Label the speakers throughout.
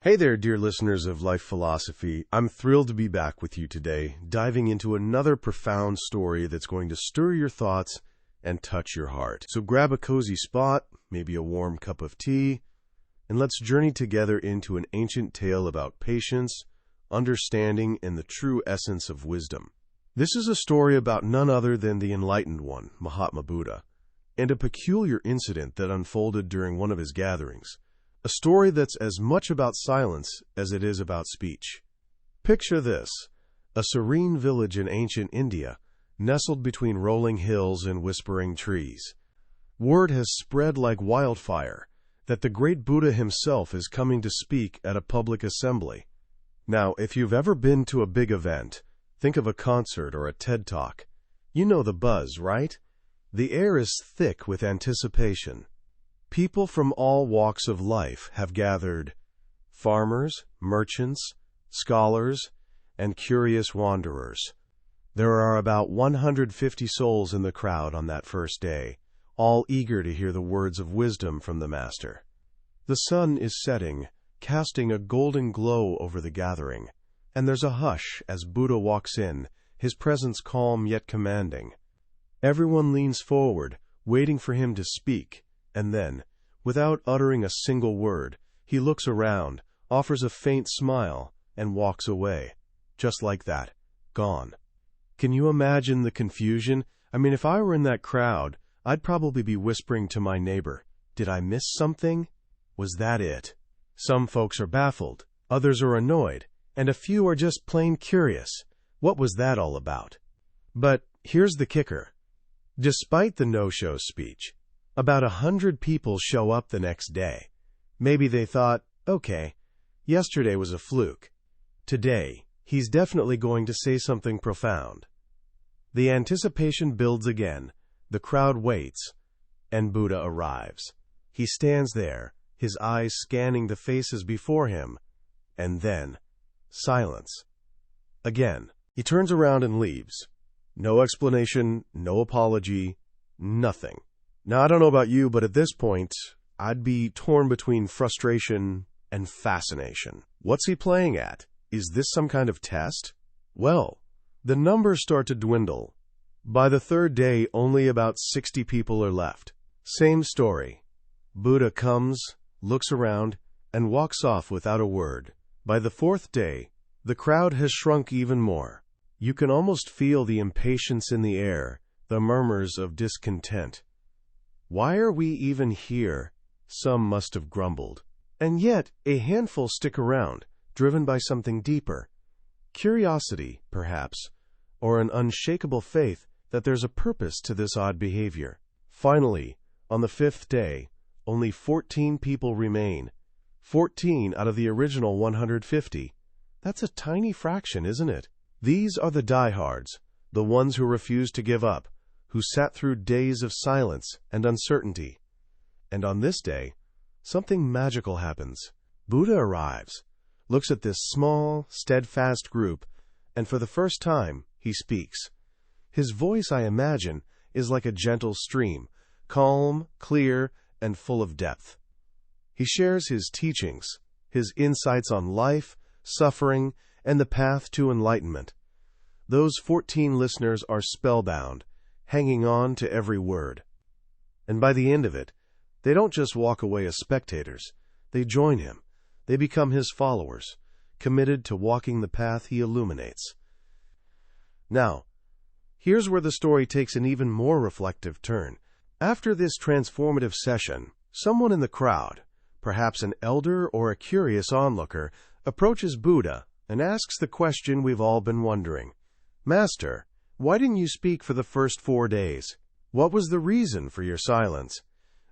Speaker 1: Hey there, dear listeners of Life Philosophy. I'm thrilled to be back with you today, diving into another profound story that's going to stir your thoughts and touch your heart. So grab a cozy spot, maybe a warm cup of tea, and let's journey together into an ancient tale about patience, understanding, and the true essence of wisdom. This is a story about none other than the enlightened one, Mahatma Buddha, and a peculiar incident that unfolded during one of his gatherings. A story that's as much about silence as it is about speech. Picture this: a serene village in ancient India, nestled between rolling hills and whispering trees. Word has spread like wildfire that the great Buddha himself is coming to speak at a public assembly. Now, if you've ever been to a big event, think of a concert or a TED Talk. You know the buzz, right? The air is thick with anticipation. People from all walks of life have gathered: farmers, merchants, scholars, and curious wanderers. There are about 150 souls in the crowd on that first day, all eager to hear the words of wisdom from the Master. The sun is setting, casting a golden glow over the gathering, and there's a hush as Buddha walks in, his presence calm yet commanding. Everyone leans forward, waiting for him to speak. And then, without uttering a single word, he looks around, offers a faint smile, and walks away. Just like that. Gone. Can you imagine the confusion? I mean, if I were in that crowd, I'd probably be whispering to my neighbor, "Did I miss something? Was that it?" Some folks are baffled, others are annoyed, and a few are just plain curious. What was that all about? But here's the kicker. Despite the no-show speech, about 100 people show up the next day. Maybe they thought, okay, yesterday was a fluke. Today, he's definitely going to say something profound. The anticipation builds again, the crowd waits, and Buddha arrives. He stands there, his eyes scanning the faces before him, and then, silence. Again, he turns around and leaves. No explanation, no apology, nothing. Now, I don't know about you, but at this point, I'd be torn between frustration and fascination. What's he playing at? Is this some kind of test? Well, the numbers start to dwindle. By the third day, only about 60 people are left. Same story. Buddha comes, looks around, and walks off without a word. By the fourth day, the crowd has shrunk even more. You can almost feel the impatience in the air, the murmurs of discontent. Why are we even here? Some must have grumbled. And yet, a handful stick around, driven by something deeper. Curiosity, perhaps, or an unshakable faith that there's a purpose to this odd behavior. Finally, on the fifth day, only 14 people remain. 14 out of the original 150. That's a tiny fraction, isn't it? These are the diehards, the ones who refuse to give up, who sat through days of silence and uncertainty. And on this day, something magical happens. Buddha arrives, looks at this small, steadfast group, and for the first time, he speaks. His voice, I imagine, is like a gentle stream, calm, clear, and full of depth. He shares his teachings, his insights on life, suffering, and the path to enlightenment. Those 14 listeners are spellbound, hanging on to every word. And by the end of it, they don't just walk away as spectators. They join him. They become his followers, committed to walking the path he illuminates. Now, here's where the story takes an even more reflective turn. After this transformative session, someone in the crowd, perhaps an elder or a curious onlooker, approaches Buddha and asks the question we've all been wondering. "Master, why didn't you speak for the first 4 days? What was the reason for your silence?"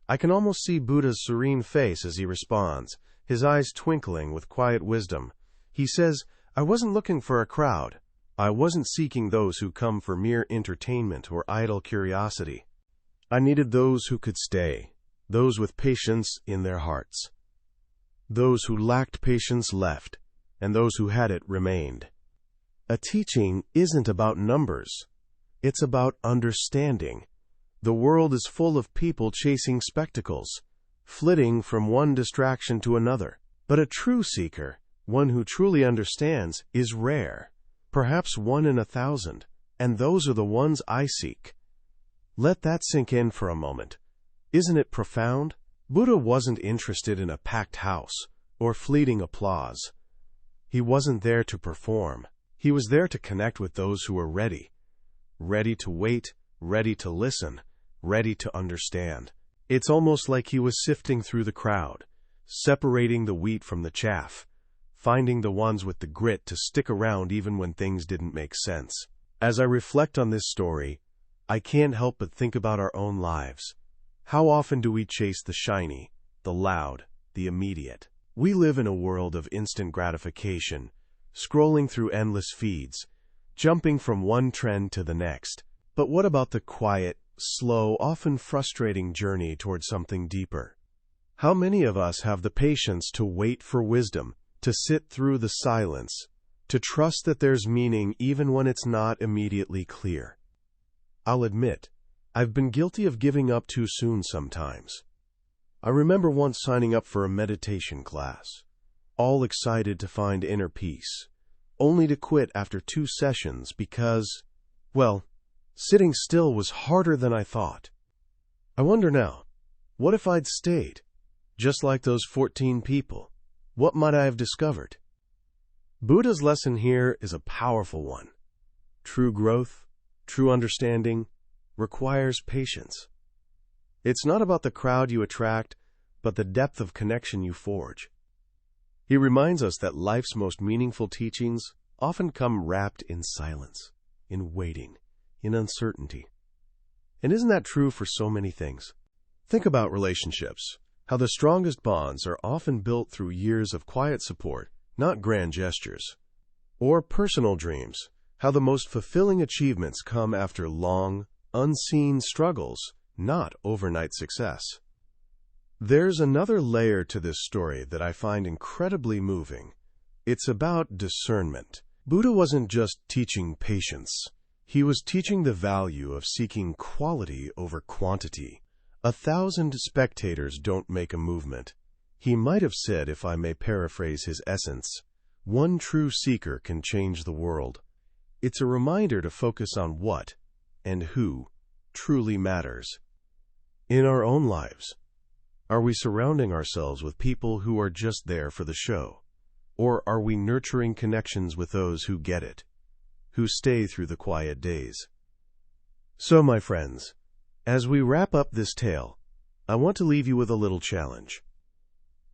Speaker 1: I can almost see Buddha's serene face as he responds, his eyes twinkling with quiet wisdom. He says, "I wasn't looking for a crowd. I wasn't seeking those who come for mere entertainment or idle curiosity. I needed those who could stay, those with patience in their hearts. Those who lacked patience left, and those who had it remained." A teaching isn't about numbers. It's about understanding. The world is full of people chasing spectacles, flitting from one distraction to another. But a true seeker, one who truly understands, is rare, perhaps 1 in 1,000, and those are the ones I seek. Let that sink in for a moment. Isn't it profound? Buddha wasn't interested in a packed house or fleeting applause. He wasn't there to perform. He was there to connect with those who were ready. Ready to wait, ready to listen, ready to understand. It's almost like he was sifting through the crowd, separating the wheat from the chaff, finding the ones with the grit to stick around even when things didn't make sense. As I reflect on this story, I can't help but think about our own lives. How often do we chase the shiny, the loud, the immediate? We live in a world of instant gratification, scrolling through endless feeds, jumping from one trend to the next. But what about the quiet, slow, often frustrating journey towards something deeper? How many of us have the patience to wait for wisdom, to sit through the silence, to trust that there's meaning even when it's not immediately clear? I'll admit, I've been guilty of giving up too soon sometimes. I remember once signing up for a meditation class, all excited to find inner peace, only to quit after 2 sessions because, well, sitting still was harder than I thought. I wonder now, what if I'd stayed? Just like those 14 people, what might I have discovered? Buddha's lesson here is a powerful one. True growth, true understanding, requires patience. It's not about the crowd you attract, but the depth of connection you forge. He reminds us that life's most meaningful teachings often come wrapped in silence, in waiting, in uncertainty. And isn't that true for so many things? Think about relationships, how the strongest bonds are often built through years of quiet support, not grand gestures. Or personal dreams, how the most fulfilling achievements come after long, unseen struggles, not overnight success. There's another layer to this story that I find incredibly moving. It's about discernment. Buddha wasn't just teaching patience. He was teaching the value of seeking quality over quantity. 1,000 spectators don't make a movement. He might have said, if I may paraphrase his essence, one true seeker can change the world. It's a reminder to focus on what and who truly matters. In our own lives, are we surrounding ourselves with people who are just there for the show? Or are we nurturing connections with those who get it, who stay through the quiet days? So, my friends, as we wrap up this tale, I want to leave you with a little challenge.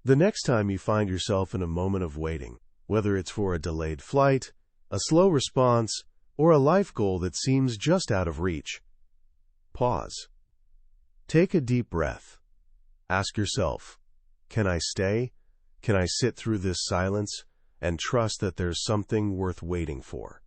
Speaker 1: The next time you find yourself in a moment of waiting, whether it's for a delayed flight, a slow response, or a life goal that seems just out of reach, pause. Take a deep breath. Ask yourself, can I stay? Can I sit through this silence and trust that there's something worth waiting for?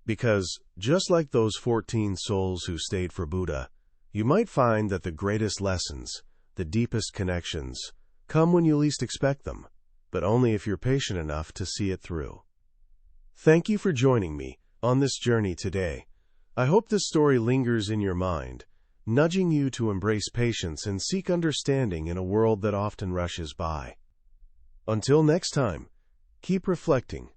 Speaker 1: Because, just like those 14 souls who stayed for Buddha, you might find that the greatest lessons, the deepest connections, come when you least expect them, but only if you're patient enough to see it through. Thank you for joining me on this journey today. I hope this story lingers in your mind, nudging you to embrace patience and seek understanding in a world that often rushes by. Until next time, keep reflecting,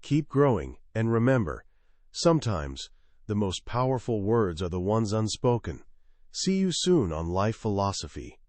Speaker 1: keep growing, and remember, sometimes the most powerful words are the ones unspoken. See you soon on Life Philosophy.